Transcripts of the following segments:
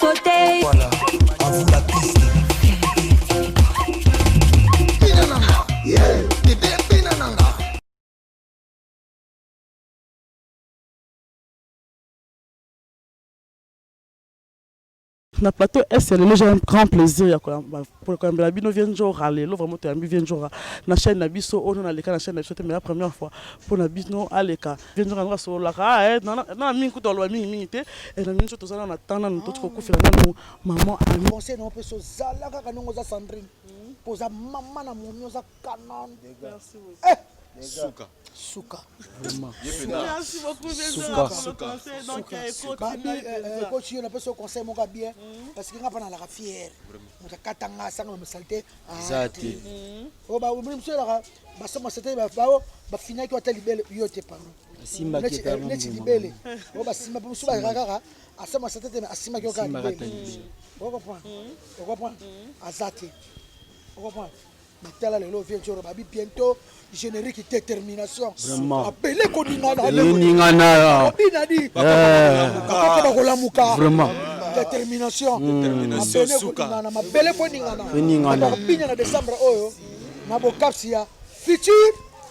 sauter. Voilà, à vous la piste. Pinananga, yeah, bébé Pinananga. Na plateau SL, j'ai un grand plaisir pour quand la bino vient jour aller, le vraiment tu vient jour na chaîne na biso on a les na chaîne na biso mais la première fois pour na bino aleka vient jour na so la ka na mingi ko tolo mingi te et na mingi to zana na tana na to ko fela na maman ami conseil na peso zala kaka nongo za Sandrine poza mama na momio za kanan. merci beaucoup Suka. Vraiment. Merci beaucoup Suka. Coach, on a fait conseil mon gars bien parce que ngapa na la fière. On a katanga ça me salté. Zati. Oh bah même monsieur là bah ça c'était bah final qui va te libérer yo te pas. Simba qui est ne ti libérer. Oh bah simba pour souba kaka à ça c'était mais simba qui va libérer. On comprend. Azati. On comprend. Matala lelo vient sur babi bientôt générique détermination. Vraiment. Appelez Koningana. Koningana. Binadi. Vraiment. Détermination. Détermination Suka. Mabele Koningana. Koningana. Binya na décembre oyo. Nabo Kapsia. Futur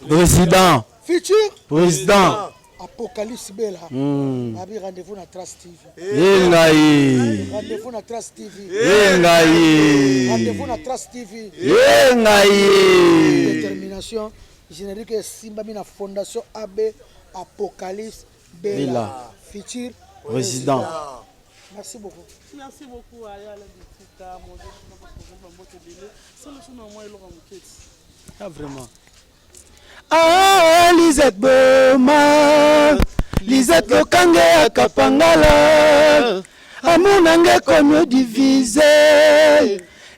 président. Futur Président. Apocalypse Bella. Abi rendez-vous na Trust TV. Yengai. Rendez-vous na Trust TV. Yengai. Rendez-vous na Trust TV. Yengai. Détermination. Générique Simba na Fondation AB Apocalypse Bella. Futur Président. Merci beaucoup. Merci beaucoup à la Bitika mon Dieu c'est le son moi et Ah vraiment. Ah, Lisette Boma, Lisette Lokange à Kapangala, amour nange comme divisé,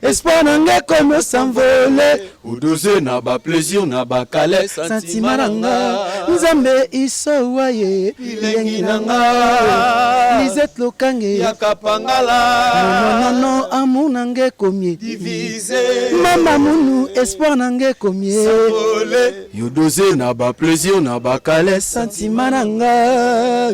espoir nange comme s'envoler, ou doser n'a pas plaisir n'a pas calé, sentiment nanga, nzambe iso waye, ilengi nanga, Lisette Lokange à Kapangala, non, amour nange comme divisé, mama munu, espoir nange comme s'envoler, you doser n'a pas plaisir n'a pas calé, sentiment nanga.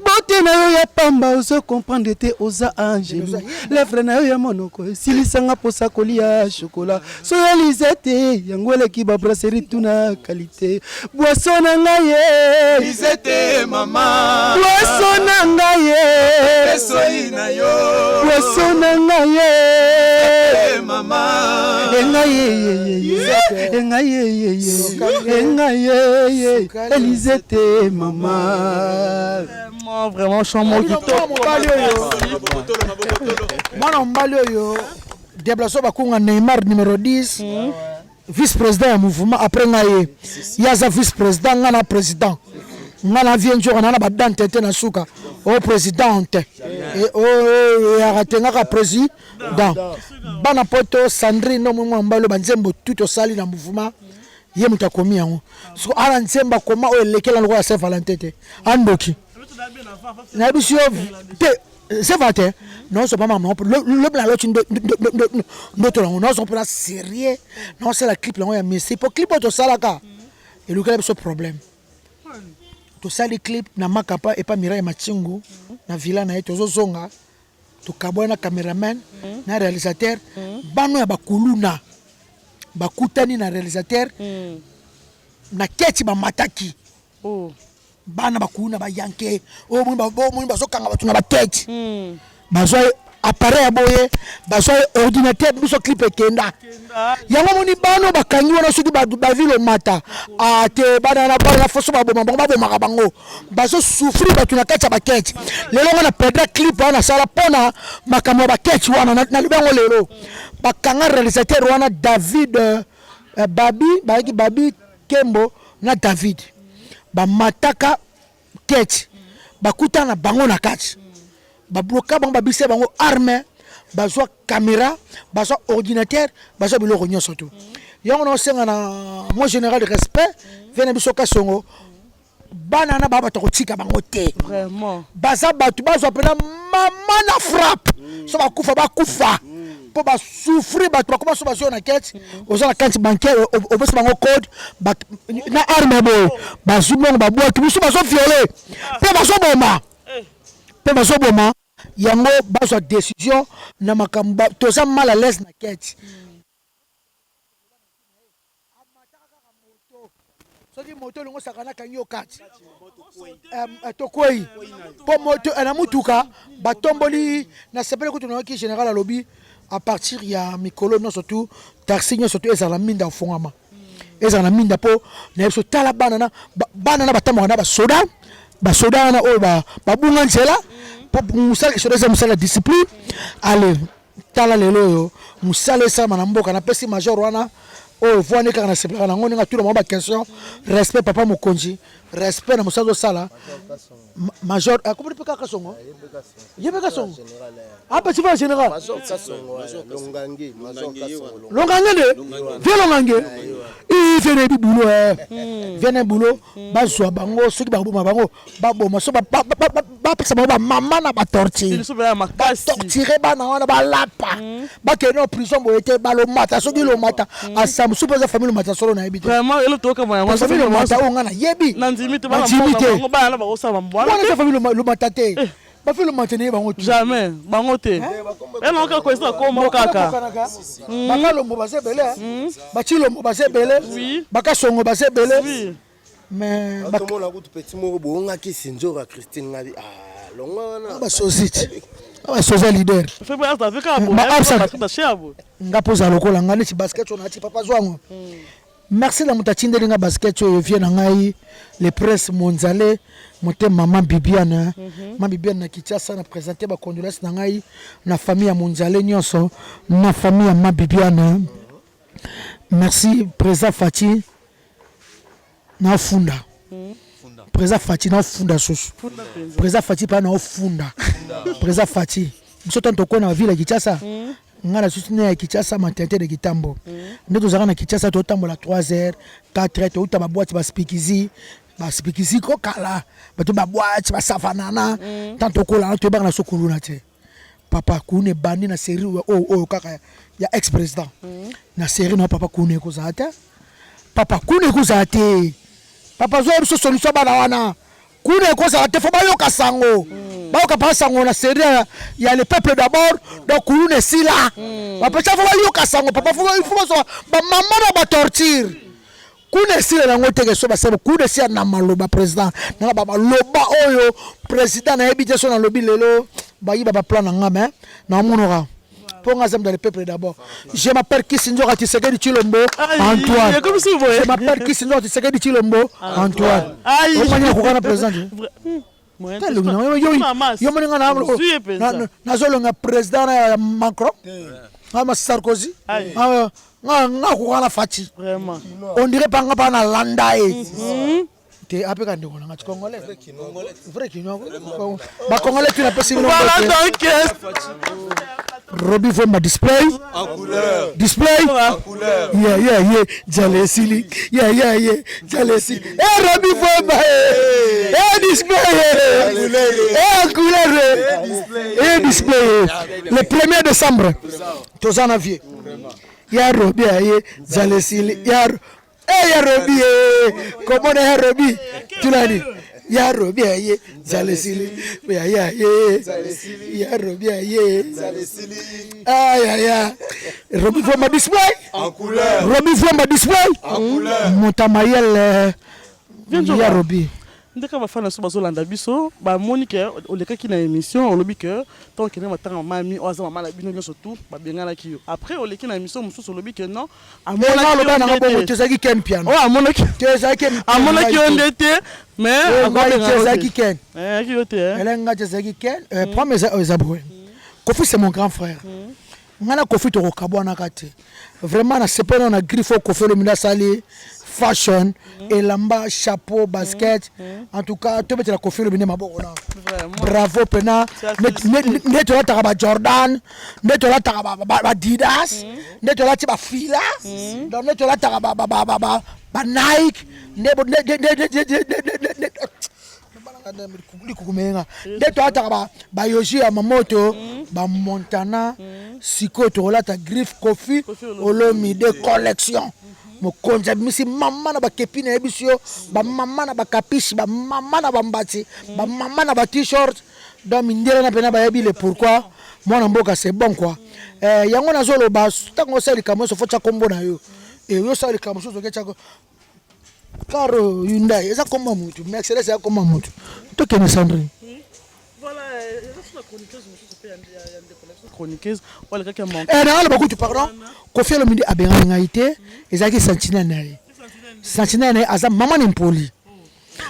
Bote na yo ya pamba ozo comprendre te oza angelu lèvre na yo ya monoko silisanga posa kolia chocolat so ya lisete yango eleki ba brasserie tuna qualité boisson na ngai lisete mama boisson na ngai esoi na yo boisson na ngai mama engai Elisete mama vraiment chamon Mwana mbali oyo déplacement bakunga Neymar numéro 10 vice-président ya mouvement après ngaye yaza vice-président ngana président ngana vient jour na ba dante na suka au présidente et o ya ratenga ka président bana poto Sandrine no mwa mbalo banzembo tout osali na mouvement ye mutakomi yango so ala nzemba koma o lekela lokwa Saint Valentin te andoki na bisio te c'est vrai non c'est pas maman le blanc l'autre d'autres non sont pas sérieux non c'est la clip là on a mis c'est pour clip auto salaka et le clip ce problème tout ça les clips na makapa et pas Mirai Machingu na villa na eto zonga to kabona cameraman na réalisateur bano ya bakuluna bakutani na réalisateur na keti ba mataki bana bakuna ba yanke o muni bazokanga batu na batete bazo appareil boye bazo ordinateur biso clip ekenda yango moni bano bakangi wana soki ba ville mata ate bana na ba foso ba bomba bango bazo souffrir batu na kati ya bakete lelo ngana perdre clip wana sala pona makambo ba kete wana na libango lelo bakanga réalisateur wana David Babi Kembo na David ba mataka keti bakuta na bango na kati ba bloka bango ba bise bango arme bazwa caméra bazwa ordinateur bazwa biloko nyonso to yango na senga na moi général de respect vena biso ka songo bana na baba to kotika bango te vraiment baza batu bazwa pena mama na frappe so bakufa pour ba souffrir ba comment so ba sur na quête aux la carte bancaire au besoin bango code na arme bo ba zumo ba boîte biso ba so violer pe ba so boma yango bazwa décision na makambo toza mal à l'aise na keti soki moto longo sakana kanyo kati tokwei po moto na mutuka batomboli na sepele kutu na ki général alobi à partir ya mikolo non surtout taxi non surtout ezala minda ofongama ezala minda po na yeso tala banana batambo na basoda na oyo babunga nzela po musala soda za musala discipline ale tala lelo yo musala esama na mboka na pesi major wana oyo voane kaka na sepelaka nango ndenge tout le monde ba question respect papa mokonzi respect na musala osala major akomoni mpe kaka songo yebeka songo apa tu vas général longange de vie longange il fait des boulot viens boulot bazwa bango soki baboma bango baboma so ba pesa ba mama na ba torture bana wana ba lapa ba keno prison bo ete ba lo mata soki lo mata asam supposé famille mata solo na ebite vraiment elo to ka moya famille mata onga na yebi na nzimite ba na ba ba osama mbwana wana famille lo mata te ba fait le maintenir bango jamais bango te elo ka ko esa ko mo kaka bakalo mo base bele bachilo mo base bele bakasongo base bele mais bakomona kutu petit moko bonga ki sinjora Christine ngadi longa ba société ba social leader febe asa fika abo ba shabo ngapoza lokola ngani ci basket on ati papa zwango merci la mutatinde linga basket yo vient na ngai les presse mondiale moté maman Bibiane maman Bibiane na Kinshasa na présenter ba condoléances na ngai na famille mondiale nyonso na famille maman Bibiane merci président Fati na funda président Fati na funda soso président Fati pa na funda président Fati biso tanto ko na ville ya Kinshasa ngana soutenu ya Kinshasa matente de Kitambo ndeto zaka na Kinshasa to tambola 3h 4h to utaba boîte ba speakizi ko kala bato ba boîte ba savanana tanto ko la to ba na sokuluna te papa kune bandi na série o kaka ya ex président na série na papa kune ko zata papa kune ko zate papa zo so solution bana wana kune ko zate fo ba yo kasango ba ka pa sango na série ya le peuple d'abord donc kune sila papa cha fo ba yo kasango papa fo so ba mama na ba torture kune sila na ngote ke so ba sebo kune sila na maloba président na ba loba oyo président na ebite so na lobi lelo ba yi ba plan na ngame na monora pour nga zam dans le peuple d'abord je m'appelle Kisinjora Tshisekedi Tshilombo Antoine je m'appelle Kisinjora Tshisekedi Tshilombo Antoine on m'a ko kana président yo moni nga na zolonga président Macron ama Sarkozy nga ko kana Fati vraiment on dirait pas nga pa na landa te apeka ndeko na ngati congolais vrai kinyo ba congolais tu na possible voilà donc Robbie Vomba display en couleur display en couleur yeah jalesili yeah jalesili Robbie Vomba display en couleur display le 1er décembre tozana vie ya Robbie jalesili ya Robbie comment est Robbie tu l'as dit ya Robbie jalesili ya Robbie jalesili Robbie Vomba display en couleur Robbie Vomba display en couleur Montamayel ya Robbie ndeka bafana so bazolanda biso ba Monique olekaki na émission olobi que tant que matanga mami oza mama na bino nyonso tout ba bengana ki yo après oleki na émission mususu olobi que non amona lo bana ngabo tezaki ken piano amonaki ondete mais tezaki ken ki yote elenga tezaki ken promesse ezabwe Kofi c'est mon grand frère ngana Kofi to kokabwana kate vraiment na sepena na grifo Kofi le mina sali fashion elamba chapeau basket en tout cas to betela Kofi le mina maboko na bravo pena neto la taka ba Jordan neto la taka ba Adidas neto la ba Fila donc neto la taka ba Nike neto la taka ba Yoji ya Mamoto ba Montana siko to la ta griffe Kofi Olomide collection mokonza misi mama na ba kepine ebisio ba mama na ba kapishi ba mama na ba mbati ba mama na ba t-shirt donc mindele na pena bayebi le pourquoi mwana mboka c'est bon quoi yango nazoloba ntango osalika moso fo tya kombo na yo yo osalika mosusu oketyako car Hyundai eza komba mutu Mercedes eza komba mutu tokende Sandrine. Voilà, chroniqueuse nangala bakutu pardon Koffi Olomide abengaki ngai te ezalaki sentinelle na ye sentinelle na ye aza mama nempoli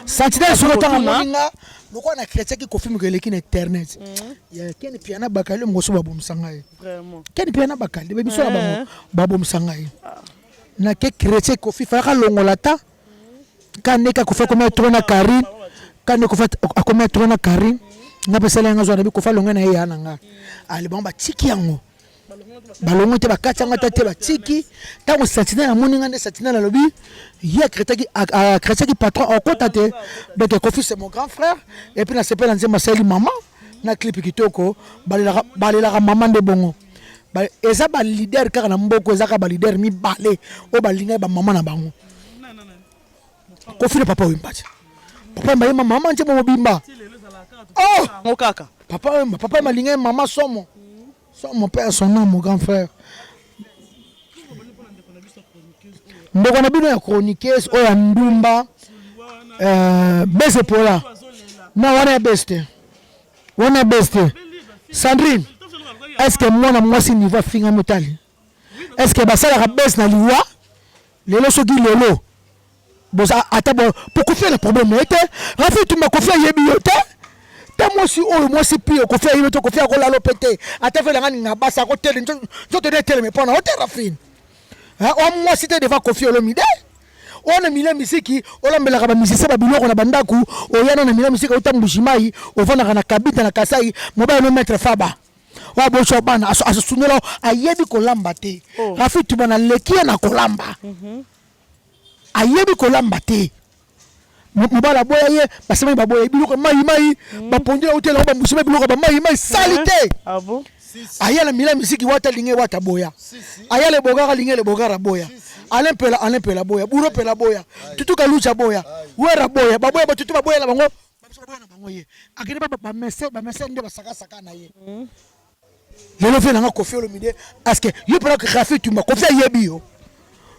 sentinelle solo ntango amoninga lokola na kretiaki Koffi moko eleki na internet keni piana bakali mokoso babomisa ngai keni piana bakali bebiso na bango babomisa ngai nake kretie Koffi fayaka longola ta kaneka Koffi akomea tro na Karine kane Koffi akomea tro na Karine ngapesala yanga zwa nabi Koffi alonga na ye ya nanga ali bango batiki yango balongo te bakati yango te batiki ntango sentinelle amoninga nde sentinelle alobi ye kretiaki patron okota te donc Koffi c'est mon grand frère et puis na sepela nzembo asali mama na clip kitoko balelaka mama nde bongo eza balider kaka na mboko ezaka balider mibale oyo balingai bamama na bango Koffi na papa oyemba te papa oyemba ye mama ntie momobimba papa oyemba lingai mama somo mon père son nom mon grand frère ndeko na bino ya chroniqueuse oyo ya ndumba bese pola na wana ya beste Sandrine est-ce que mwana mwasi niveau afinga motali est-ce que basalaka bese na liwa lelo soki lelo boza ata po Koffi le problème ete rafi tumba Koffi yebi yote mwasi oyo mwasi pio Koffi ayebi to Koffi akolala pete ata fe langa ninga basa ko tele nzoto de tele me pona o terafine o mwasi te devant Koffi Olomide ona mile misiki olambelaka ba misisi ba biloko na bandaku oyana na mile misiki otambushimai ovana na kabita na kasai mobile no mettre faba wa bocho bana asunelo ayebi kolamba te rafi tubana lekia na kolamba ayebi kolamba te mobala boya ye basema baboya biloko mai bapondela hôtel ba musima biloko ba mai salite ayala mila misiki wata linge wata boya ayale bogara linge le bogara boya alempela boya buro pela boya tutuka lucha boya wera boya baboya batutu baboya la bango baboya na bango ye akini ba messe nde basaka na ye lelo fe na Koffi Olomide parce que yo pera que Rafi Tumba Koffi ayebi yo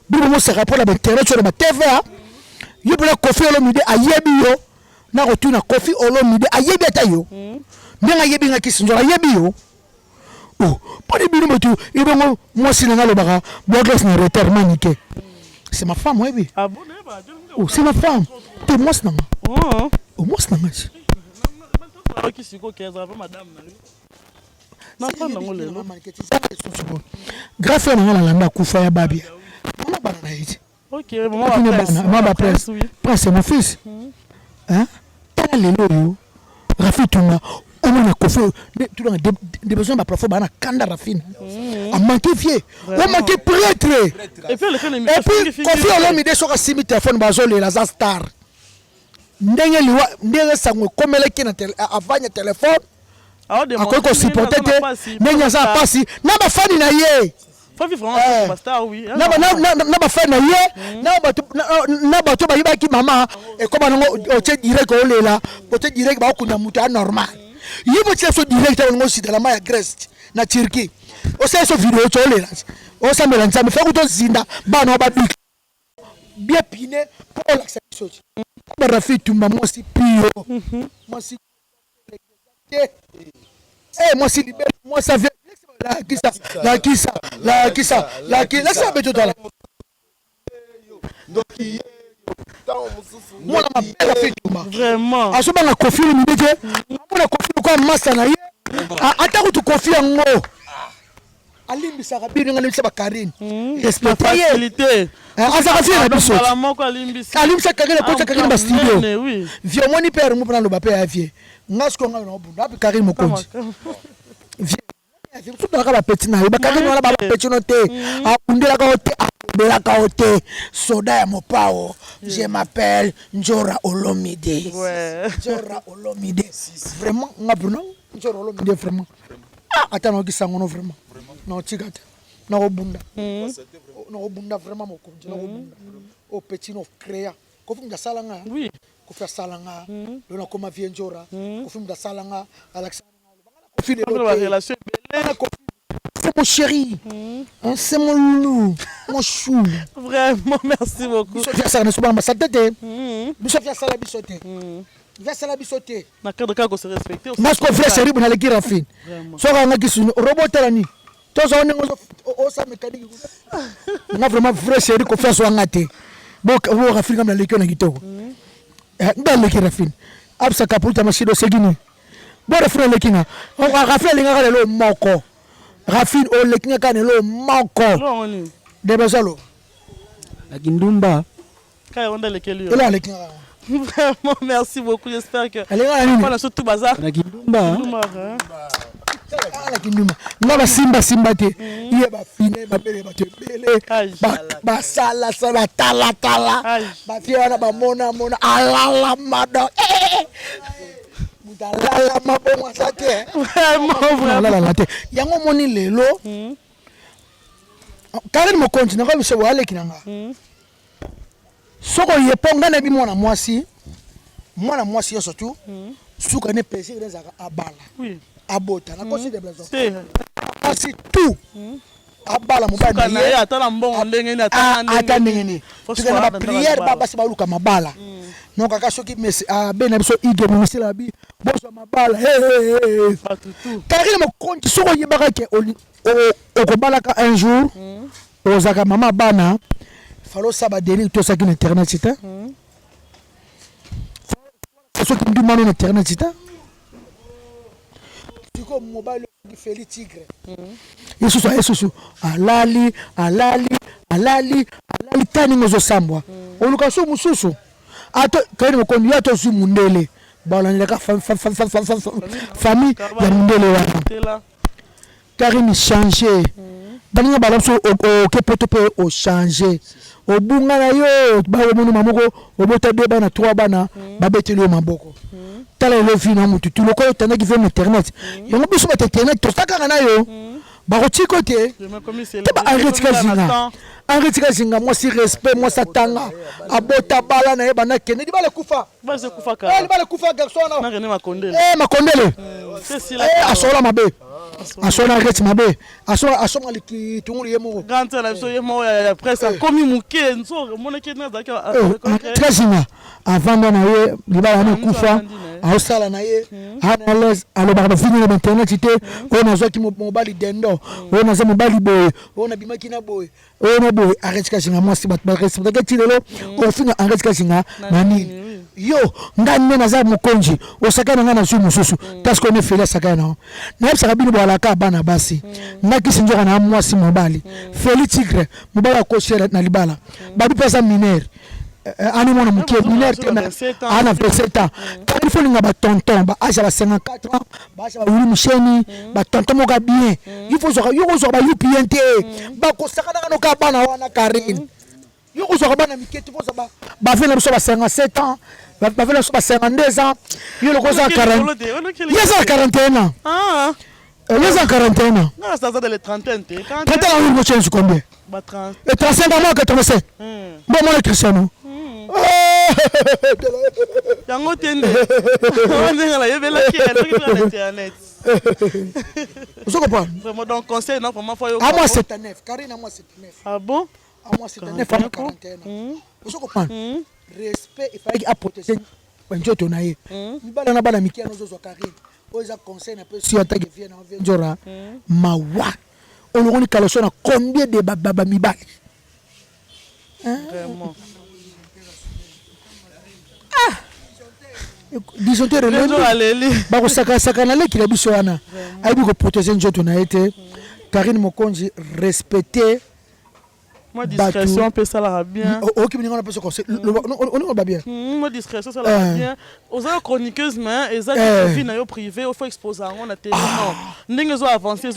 bibo mo se rapport na ba terrain sur ba TVA yo pera Koffi Olomide ayebi yo na rotuna Koffi Olomide ayebi ata yo ndenga yebi ngaki sinzo ayebi yo Pone bino motu ibongo mwasi nanga lobaka Boagles na retard manique. C'est ma femme oui. Ah bon c'est ma femme. T'es mwasi nanga. Mwasi nanga. Qui siko keza va madame na. Na fanda ngole no. Grâce à nanga landa kufa ya babia. Mama bana na hizi. OK, maman va presse. Presse c'est mon fils. Hein? Tala lelo yo. Rafi Tumba on a Koffi des besoins de plafond bana kanda Rafine a manqué fier on manqué prêtre et puis Koffi Olomide soka simi téléphone bazole la star ndenge sango komeleki na avanya téléphone akoko supporter ndenge za pasi na ba fani na ye Fafi vraiment ba star oui na ba fani na ye na ba to ba yibaki mama et comme on o direct o lela o direct ba ko na muta normal yibo tseso direct on ngosi de la maya Grèce na Turquie o se so vidéo tsolela o sa melanza me fa ko to zinda bana ba dik bien piné pour l'accession ba Rafi Tumba mwasi pio mwasi mwasi libère moi ça vient la kisa laisse beto tala donc moi ma belle Rafi Tumba vraiment aso banga Koffi Olomide mona Koffi ko masa na ye ata ko to Koffi yango alimbisa kabiri ngalimbisa ba Karine respectabilité azaka fie na biso ala moko alimbisa kakele kota kakele ba studio oui vie moni père mo prendre le papier à vie ngasko nga na obunda abi Karine mokonzi vie tout dans la petite na ba Karine wala ba petite note abundela ka hote belaka hote soda ya mopao je m'appelle Njora Olomide Njora Olomide vraiment ngabuna Njora Olomide vraiment attends ki sangono vraiment non tigata na obunda vraiment mokonzi na obunda au petit no créa Kofi Mdasalanga. Oui. Kofi Salanga. Lona koma Vienjora. Kofi Mdasalanga. Alexandre. Kofi de la relation c'est mon chéri. C'est mon loulou. Mon chou. Vraiment, merci beaucoup. Bisofia Sala ne soba masatete. Bisofia Sala bisote. Via Sala bisote. Na cadre ka ko se respecter. Nasko vrai chéri bona leki rafine. Soka nga kisu robot lani. Tozo onengo o sa mécanique. Na vraiment vrai chéri ko faire so ngate. Bo rafine comme la leki na kitoko. Ndale leki rafine. Absa kaputa mashido segini. Bo rafine leki na. Rafine linga le moko. Rafine o lekinga kanelo moko. Debazalo. La Kindumba. Vraiment, merci beaucoup. J'espère que voilà surtout bazar. La Kindumba. La Kindumba. Ngaba simba te. Iye ba fine ba bele ba te bele. Ba sala tala. Ba fiana ba mona alala mada. Lala mabongo sake. Vraiment. Lala te. Yango moni lelo. Karen mo continue ko biso wale kinanga. Soko yeponga na bi mwana mwasi yo surtout. Suka ne pesi rezaka abala. Oui. Abota na kosi de blazo. C'est tout. Abala mobali. Suka na ya tala mbongo ndenge ni ata ndenge ni. Tuka na prière baba se baluka mabala. Donc aka soki mesi bena biso ige mo misila bi boso mabala. Pas tout. Karen mo konti soko yebaka ke okobalaka un jour ozaka mama bana falo saba deli to saki na internet sita so ki ndu mano na internet sita tiko mobile ki feli tigre yesusu alali tani ngozo sambwa oluka so mususu ato kani mo kondi ato su mundele balani ka famille ya mundele wana Karim changer. Balinga balapso o poto pe o changer. O bunga na yo ba monu mamoko o bota deux bana trois bana ba beteli o maboko. Tala le fina mutu tu lo ko tanda ki fait internet. Yo mo biso ba internet to saka na yo. Ba ko ti côté. Ba arrête zinga moi si respect moi satanga. Abota bala na e bana kene di bala kufa. Ba se kufa ka. Di bala kufa garçon na. Na rene makondele. Makondele. C'est si la. Asola mabe. Asona reti mabe asoma liki tungulu yemo gante la so yemo ya presse komi muke nzo moneke na zaka tresina avant na ye libala na kufa ausala na ye ana les alo ba fini na internet ite ona zo ki mobali dendo ona zo mobali boy ona bimaki na boy ona boy arrête kasinga moi si bat ba respect ka tilelo o fina arrête kasinga nani yo ngane na za mukonji osakana ngana su mususu parce qu'on est fait la sakana na ebisa bino bwala ka bana basi ngaki sinjoka na mwasi mobali feli tigre mobala ko shera na libala babi pesa mineur ani mona mukie mineur tena ana 27 ans quand il faut nga ba tonton ba âge ba 54 ans ba âge ba wuli musheni ba tonton moka bien il faut zo ba yupiente ba ko sakana no ka bana wana Karine yo ko zo bana miketi faut ba ba fait na biso ba 57 ans ba fait na biso ba 52 ans yo le ko za 40 yes à 41 ans les ans 41 ans. Non, ça dans les trentaines. 30 ans, oui, monsieur, c'est combien? 30. Et 35 ans, moi, 85. Bon, moi, les Cristiano. Yango tende. On est là, il y avait la qui est sur internet. Vous comprenez? Vraiment, donc, conseil, non, pour moi, il faut. À moi, c'est un 9. Karine, à moi, c'est un 9. Ah bon? À moi, c'est un 9, à moi, 41 ans. Vous comprenez? Respect, il fallait qu'il protéger. Benjo tonaye. Mbala na bana mikia nozo Karine. Oza conseil na peu si attaque vient en Vienjora. Mawa. On le caloso na combien de baba mibali? Vraiment. Disons te relève. Ba ko saka na leki la biso wana. Aibi ko protéger njoto na été. Karine Mokonji respecter. Moi discrétion on peut ça la bien. OK, on a pas ce conseil. On va bien. Moi discrétion ça la bien. Aux chroniqueuses mais exact vie na yo privé, il faut exposer on a télé non. Ndenge zo avancer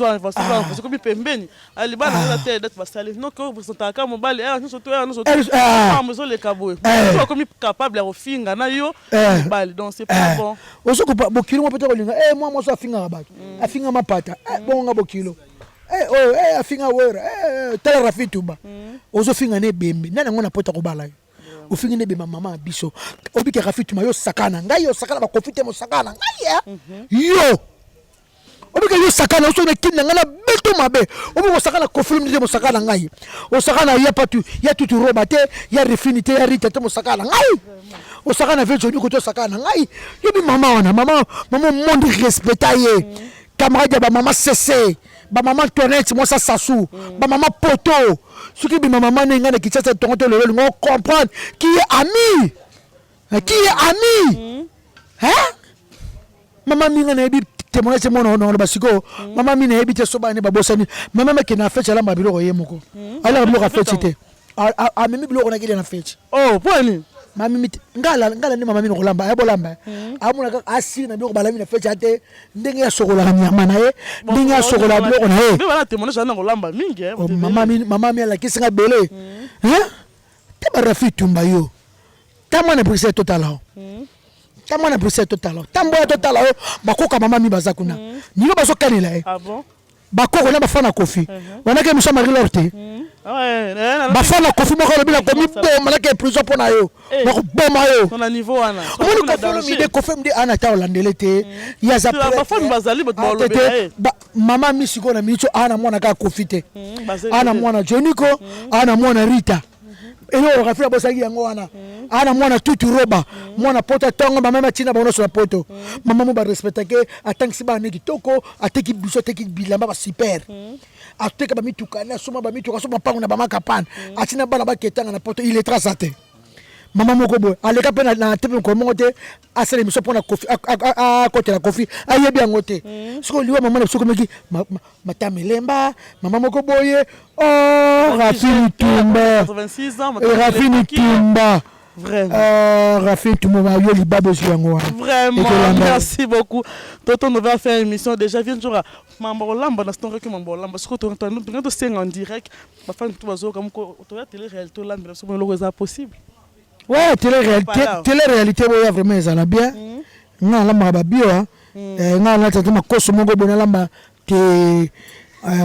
comme pembeni. Ali bana na tête d'être vassalé. Non que vous sentez ka mobile nous surtout nous les kaboué. Tu comme capable à finga na yo mobile donc c'est pas bon. Ozo ko bokilo mo peut-être linga moi so afinga rabato. Afinga mapata. Bon nga bokilo. Afinga wera tala rafituba ozo finga ne bembe nana ngona pota ko bala au fin de ma maman biso obi ke Rafi Toumba yo sakana ngai yo sakana ba confite mo sakana ngai yo obi ke yo sakana so ne kinna ngana beto mabe obi ko sakana confirme de mo sakana ngai o sakana ya patu ya tutu robate ya refinité ya rite to mo sakana ngai o sakana vejo ni ko to sakana ngai yo bi mama wana mama monde respectaye camarade ba mama cessé ba maman Tonette moi ça Sassou ba maman Poto ce qui bi maman nenga na kitsa tonto le on comprendre qui est ami hein maman minga na bi témoignage mon non basiko maman mina bi te soba ne ba bosani maman meke na fête la mabilo yemoko ala bilo ka fête a mimi bilo na kile na fête oh poni mami ngala ni mama mino kolamba ya bolamba amuna ka asiri na biloko balami na fete ate ndenge ya sokola nyama na ye ndenge ya sokola biloko na ye mais voilà témoignage na kolamba mingi mama mi ala kisinga belé hein te ba Rafi Toumba yo tama na brise total tama na brise total tambo ya total bakoka mama mi bazakuna ni ba so kanela ah bon bakoko na bafana kofi wanake musa Marie Lorte bafana kofi moko le bila komi bomba la ke prison pona yo bako bomba yo on a niveau wana on ko folo mi de kofi mde ana ta olandelete ya za bafana bazali boto mama mi siko na micho ana mwana ka kofite ana mwana Joniko ana mwana Rita eno rafia bosaki yango wana ana mwana tutu roba mwana poto tongo mama tina bono sur la poto mama mo ba respecter ke atangi ba ne kitoko ateki biso teki bilamba ba super ateka ba mitukana soma ba mituka soma pango na ba makapana atina bana ba ketanga na poto il est trasate mama moko boy aleka pena na tepe ko mongote asele miso pona kofi a côté la kofi ayebi angote siko liwa mama na siko meki matamelemba mama moko boye oh Rafi Toumba 86 ans Rafi Toumba vraiment Rafi Toumba yo libabo yango vraiment merci beaucoup toto on va faire une émission déjà vient jour mambo lamba na story que mambo lamba siko to to senga en direct ba fan tout bazo comme to ya télé réalité lamba so mo logo ça possible. Ouais, télé-réalité, ouais, vraiment, ça va bien. Non, là, ma bio, non, là, tu as ma cosse, mon go, bon, là, ma, que,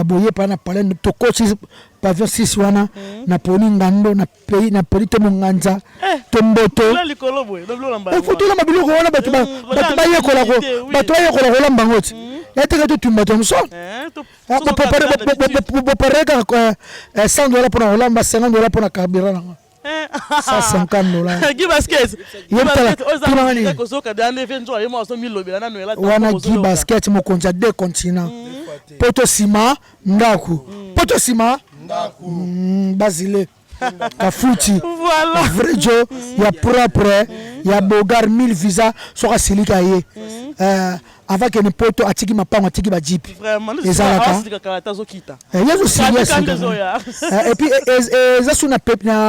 boye, pas na parler de to coach, pas vers 6 wana, na poni ngando, na pays, na poli, te monganza, tomboto. Là, les colobos, le blanc lamba. Il faut tout là, ma bio, on a battu, battu, kola bangot. Ya te gato tumba tomso. Pour préparer $100 pour un lamba, $50 pour un carburant. $150. Guy Basket. Wana Guy Basket mo konja 2 continents. Poto Sima Ndaku. Poto Sima Ndaku. Basile. Kafuti. Voilà. Vrejo ya propre ya bogar 1000 visa soka silika ye. Avec une poto atiki mapango atiki ba jeep. Vraiment. Ezalaka. Yezo serious. Et puis ça sous na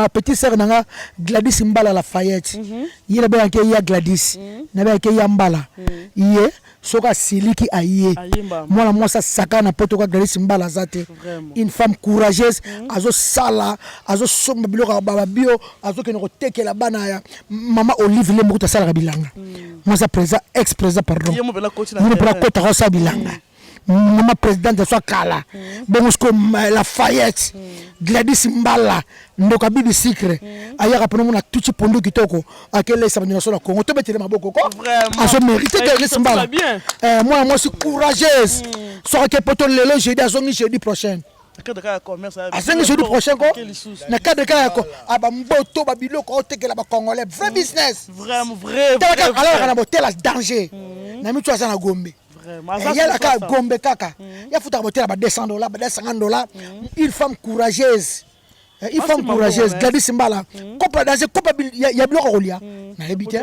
petite sœur nanga Gladys Mbala Lafayette. Yele ba ke ya Gladys. Na ba ke ya Mbala. Iye soka siliki aye. Moi ça saka na poto ka Gladys Mbala zate. Une femme courageuse azo sala azo somba biloko ba bio azo ke no tekela bana ya mama Olive le mukuta sala bilanga. Moi ça présent ex-président pardon. Nous pour la côte rosa bilanga. Maman présidente de soit kala. Bon sko Lafayette. Gladys Mbala ndoka bibi secret. Ayaka pour nous na tuchi pondo kitoko. Akele sa banyo na Congo to betele maboko ko. A so mérité Gladys Mbala. Moi je suis courageuse. Soit que poto lelo jeudi azongi jeudi prochain. Azongi jeudi prochain ko. Na cadre ka ko aba mboto ba biloko o tekela ba congolais vrai business. Vraiment vrai. Alors na botel danger. Na mi tu asa na Gombe. Il y a la Gombe kaka. Il y a foutu botel ba $200 ba $50. Une femme courageuse. Une femme courageuse Gladys Mbala. Couple danger couple il y a biloko kolia. Na habité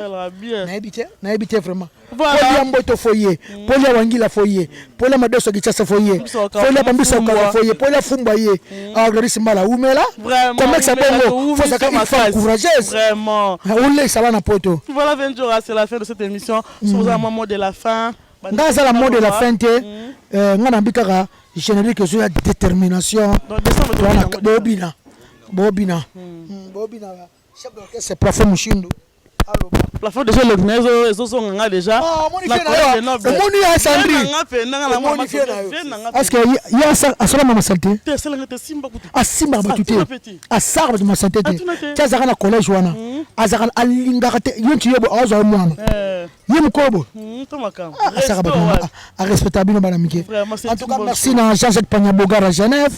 vraiment. Polia mboto foyer, polia wangila foyer, polia madoso gichasa foyer, polia bambisa kwa foyer, polia fumba ye. Ah Gladys Mbala umela. Comment ça bongo? Faut ça une femme courageuse. Vraiment. On ça va na poto. Voilà Ventura, c'est la fin de cette émission. Sur un moment de la fin. Dans la mode de la fin ngana bikaka générique sur la détermination. Bobina. Chef d'orchestre c'est Prof Mushindo. plafond déjà le gnez ezozonga déjà omoni ya sandri parce que ya asala mama salte asimba bato te asaka bato masante te ti azaka na collège wana azaka alingaka te ye nti yebo azwa mwana ye mokobo asaka bato arespecta bino bana mike en tout cas merci na Jean-Jacques Panyabogar à Genève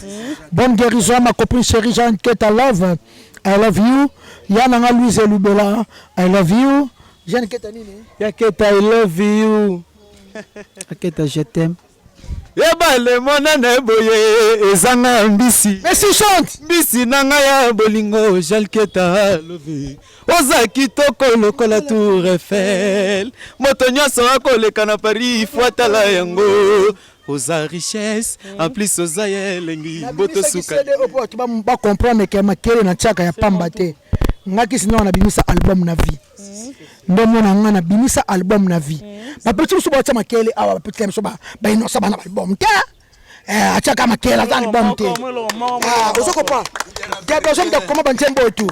bonne guérison à ma copine chérie Jean-Keta Love I love you Yananga Louise Lubela I love you Jean-Keta nini Yaketa I love you Yaketa je t'aime Ebale monana boye ezanga mbisi merci chante mbisi nanga ya bolingo Jean-Keta love oza kitoko lokola Tour Eiffel moto nyonso akoleka na Paris fuatala yango oza richesse en plus oza yelengi boto suka ba comprendre que makele na chaka ya pamba te ngaki sino na bimisa album na vie ndo mona nga na bimisa album na vie ba petit so ba chama makele awa petit so ba ino sa bana album te achaka makele za album te osoko pa déblazo de comment bantembo tu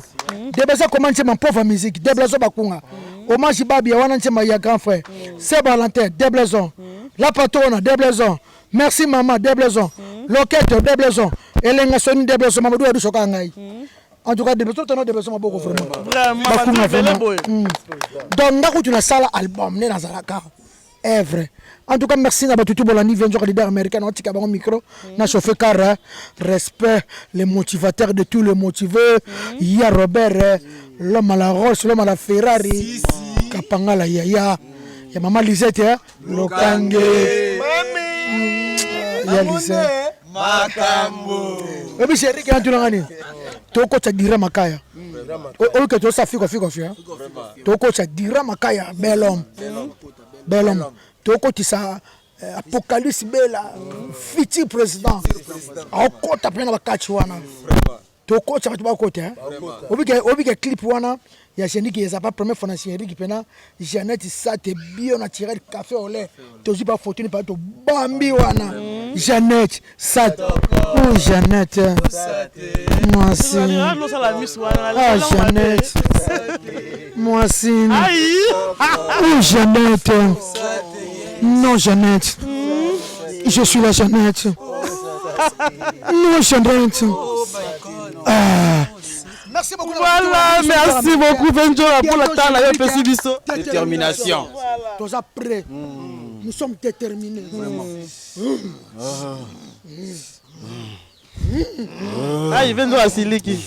déblazo comment c'est ma pauvre musique déblazo bakunga hommage babi wana nchema ya grand frère c'est Valentin déblazo la patronne déblazo merci maman déblazo loquette déblazo elenga soni déblazo mamadou adu soka ngai en tout cas déblazo tono déblazo maboko vraiment donc ndako tu na sala album ne na zalaka œuvre en tout cas merci na batutu bolani venjo leader américain on tika bango micro na chauffeur car respect les motivateurs de tous les motivés il y a Robert l'homme à la Roche l'homme à la Ferrari kapangala ya maman Lisette Lokange ya Lisette makambo obi chéri ki antuna ngani toko cha dira makaya o ke to sa fiko toko cha dira makaya bel homme toko ti sa apocalypse bela futur président akota pena bakachi wana toko cha ba kota obi ke clip wana ya Jeanette qui est pas première fois dans série qui pena Jeanette ça te bio naturel café au lait toujours pas fortune pas to bambi wana Jeanette ça oh Jeanette moi si Jeanette moi si oh Jeanette non Jeanette je suis la Jeanette non Jeanette merci beaucoup. Voilà, merci beaucoup Benjola pour le temps là Pessibiso. Détermination. Tous après. Nous sommes déterminés vraiment. Ah, il vient de la siliki.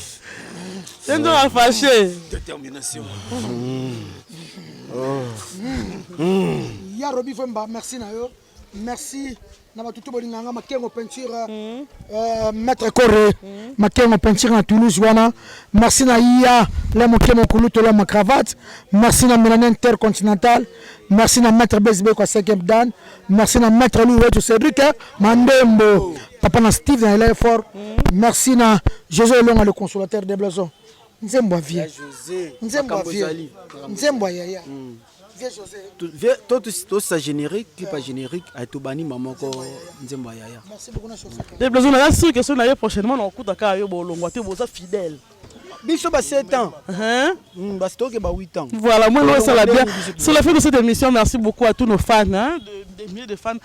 Benjola fâché. Détermination. Ya Robi Femba, merci Nayo. Merci. Na batutu bolinganga makengo peinture maître Coré makengo peinture na Toulouse wana merci na iya le mokemo kuluto la ma cravate merci na Mélanie Intercontinental merci na maître BSB kwa 5e dan merci na maître Louis Wetu Cédric Mandembo papa na Steve na l'effort merci na José Longa le consolateur des Blason nzembo vie nzembo yaya tout ça générique clip générique à Tobani mamoko nzemba yaya merci beaucoup na chauffeur les besoins là sûr que ça prochainement on coûte ka yo bolongwa te boza fidèle biso ba 7 ans ba stock ba 8 ans voilà moi ça la bien sur la fin de cette émission merci beaucoup à tous nos fans des milliers de fans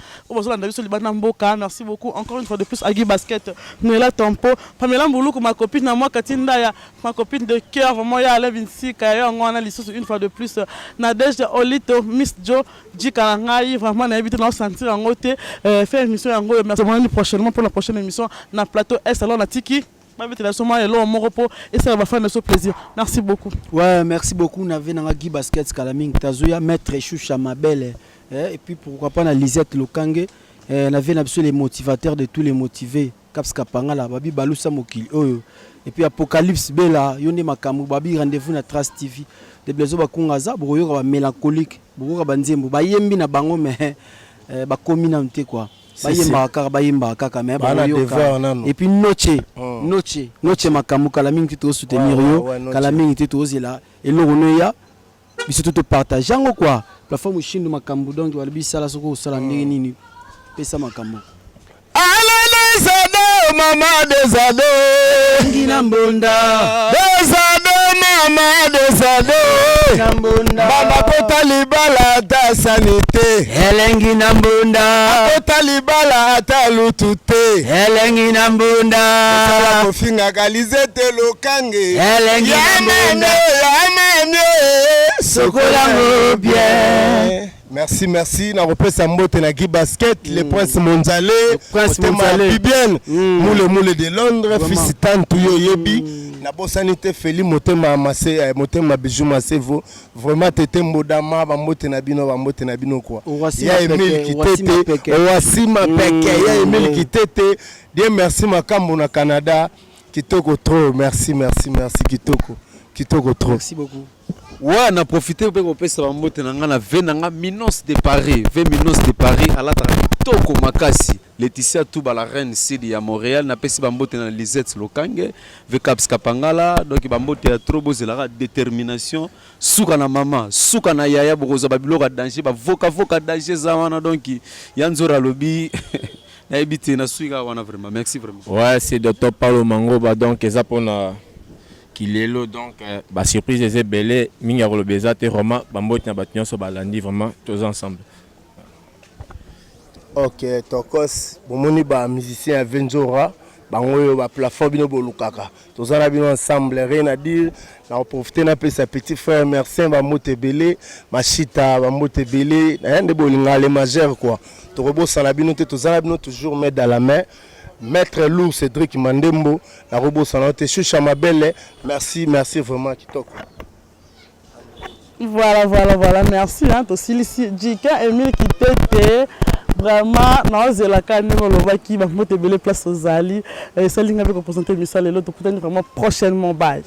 merci beaucoup encore une fois de plus à Guy Basket Noëlla Tompo Pamela Mbuluku ma copine na moi Katinda ya ma copine de cœur vraiment ya Alain Vinci Kayo on a l'issue une fois de plus Nadège Olito Miss Joe Jika ngai vraiment na éviter na sentir en côté faire émission en gros merci prochainement pour la prochaine émission na plateau S alors na Tiki et ça va faire notre plaisir. Merci beaucoup. Ouais, merci beaucoup. On avait Guy Basket Kalaming Tazuya, maître Choucha Mabel. Et puis pourquoi pas na Lisette Lokange. On avait les motivateurs de tous les motivés. Kapska Pangala, Babi Balusa Mokili. Et puis Apocalypse Bella, Yonde Makamu, Babi rendez-vous na Trace TV. Des blazo bakungaza, Boyo mélancolique, Boyo Banzembo, Bayembi na bango mais bakominante quoi. Et puis noche makamu Kalaming to soutenir yo Kalaming to zela et l'onoya biso to partager ngo quoi plateforme chine makambu donc wala bisala soko sala nini pesa makambu ala mama desado ngina mbonda desado mama desade na mbunda bana kota libala ata sanité elengi na mbunda kota libala ata lutu te elengi na mbunda sala kofingaka Lisette Lokange elengi na mbunda sokolango bien. Merci, merci. Na repesa mbote na Guy Basket, le prince Monzale, prince Monzale, Bibienne, moule de Londres, fils tant yo yebi. Na bosanité Feli motema amassé, motema bijou masevo. Vraiment tete mbodama ba mbote na bino quoi. Ya Emile Kitete, Wasima Peke, ya Emile Kitete. Dieu merci makambo na Canada. Kitoko trop, merci, merci, merci Kitoko. Kitoko trop. Merci beaucoup. Ouais, on a profité pour que ça mbote na ngana 20 Minos de Paris, 20 Minos de Paris à la Toko Makasi. Laetitia Touba la reine Sidi à Montréal na pesi bambote na Lisette Lokange, Vekaps Kapangala, donc bambote ya trop bozela détermination, souka na maman, souka na yaya bokoza babilo ka danger, ba voka danger za wana donc yanzora lobi. Na ebité na suika wana vraiment. Merci vraiment. Ouais, c'est Dr Paulo Mangoba donc ça pour na Kilelo donc ba surprise est belé minga ko beza te Roma bambote na batnyo so balandi vraiment tous ensemble. OK, tokos bomoni ba musicien Venjora bango ba plateforme bino bolukaka. Tozala bino ensemble rien à dire. Na profiter na pe sa petit frère merci ba motebele, machita ba motebele, ndé bolinga les majeurs quoi. Torobo sana bino te tozala bino toujours main dans la main. Maître Lourd Cédric Mandembo, la robot sanote Choucha Mabelle, merci, merci vraiment Kitoko. Voilà, merci. Hein, aussi, Jika Emile Kitete, vraiment, non, la canne, qui va monter belle place aux Ali, et celle qui avait représenté Missal et l'autre, peut-être vraiment prochainement, bye.